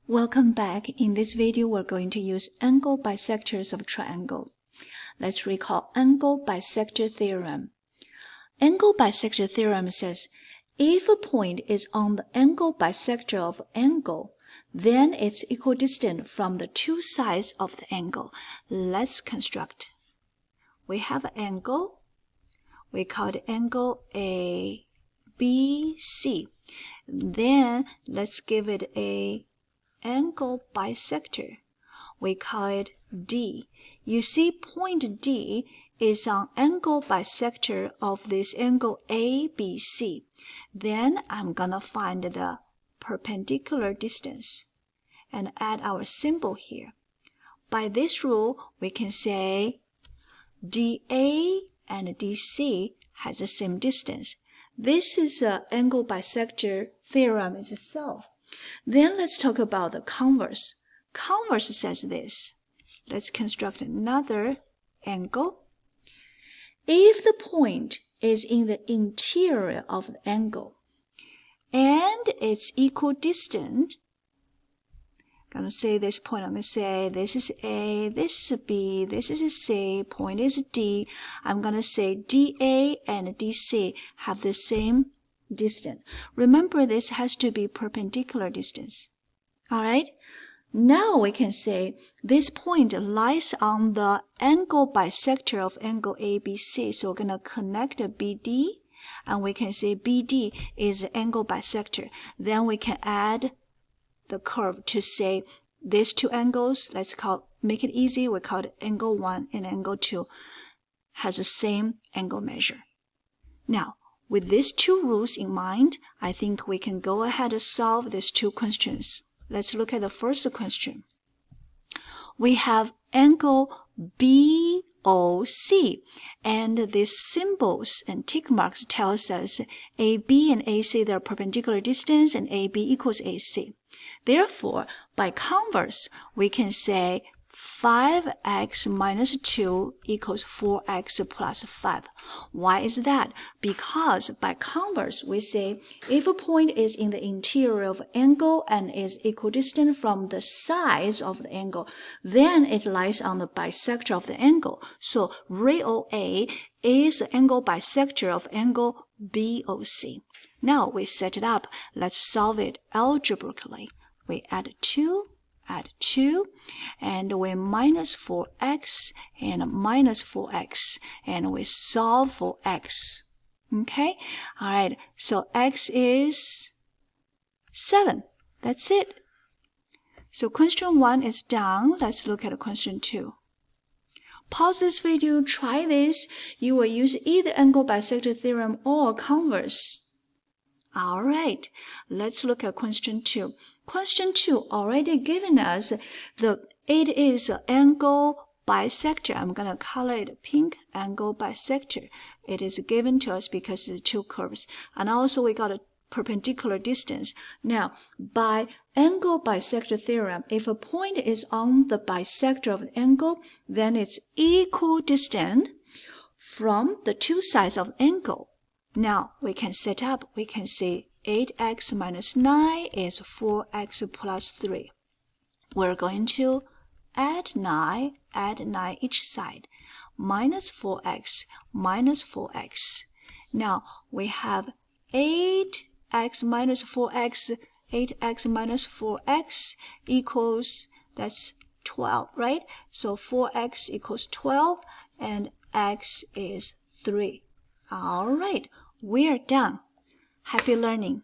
Welcome back. In this video, we're going to use angle bisectors of triangles. Let's recall angle bisector theorem. Angle bisector theorem says, if a point is on the angle bisector of angle, then it's equidistant from the two sides of the angle. Let's construct. We have an angle. We call it angle ABC. Then let's give it a angle bisector. We call it D. You see point D is on angle bisector of this angle ABC. Then I'm gonna find the perpendicular distance and add our symbol here. By this rule, we can say DA and DC has the same distance. This is an angle bisector theorem itself. Then let's talk about the converse. Converse says this. Let's construct another angle. If the point is in the interior of the angle and it's equidistant, I'm going to say this point, I'm going to say this is A, this is B, this is C, point is D. I'm going to say DA and DC have the same distance. Remember, this has to be perpendicular distance. All right? Now we can say this point lies on the angle bisector of angle ABC. So we're going to connect BD, and we can say BD is the angle bisector. Then we can add the curve to say these two angles, make it easy, we call it angle 1 and angle 2, has the same angle measure. Now, with these two rules in mind, I think we can go ahead and solve these two questions. Let's look at the first question. We have angle BOC, and these symbols and tick marks tells us AB and AC, they're perpendicular distance, and AB equals AC. Therefore, by converse, we can say 5x minus 2 equals 4x plus 5. Why is that? Because by converse, we say if a point is in the interior of angle and is equidistant from the sides of the angle, then it lies on the bisector of the angle. So real A is the angle bisector of angle BOC. Now we set it up. Let's solve it algebraically. We add 2, and we minus 4x and minus 4x, and we solve for x. Okay? All right, so x is 7. That's it. So question 1 is done. Let's look at question 2. Pause this video, try this. You will use either angle bisector theorem or converse. All right, let's look at question 2. Question 2 already given us it is angle bisector. I'm going to color it pink, angle bisector. It is given to us because it's two curves. And also we got a perpendicular distance. Now, by angle bisector theorem, if a point is on the bisector of the angle, then it's equidistant from the two sides of the angle. Now, we can set up, we can say 8x minus 9 is 4x plus 3. We're going to add 9 each side, minus 4x, minus 4x. Now, we have 8x minus 4x, 8x minus 4x equals, that's 12, right? So 4x equals 12, and x is 3. All right, we are done. Happy learning.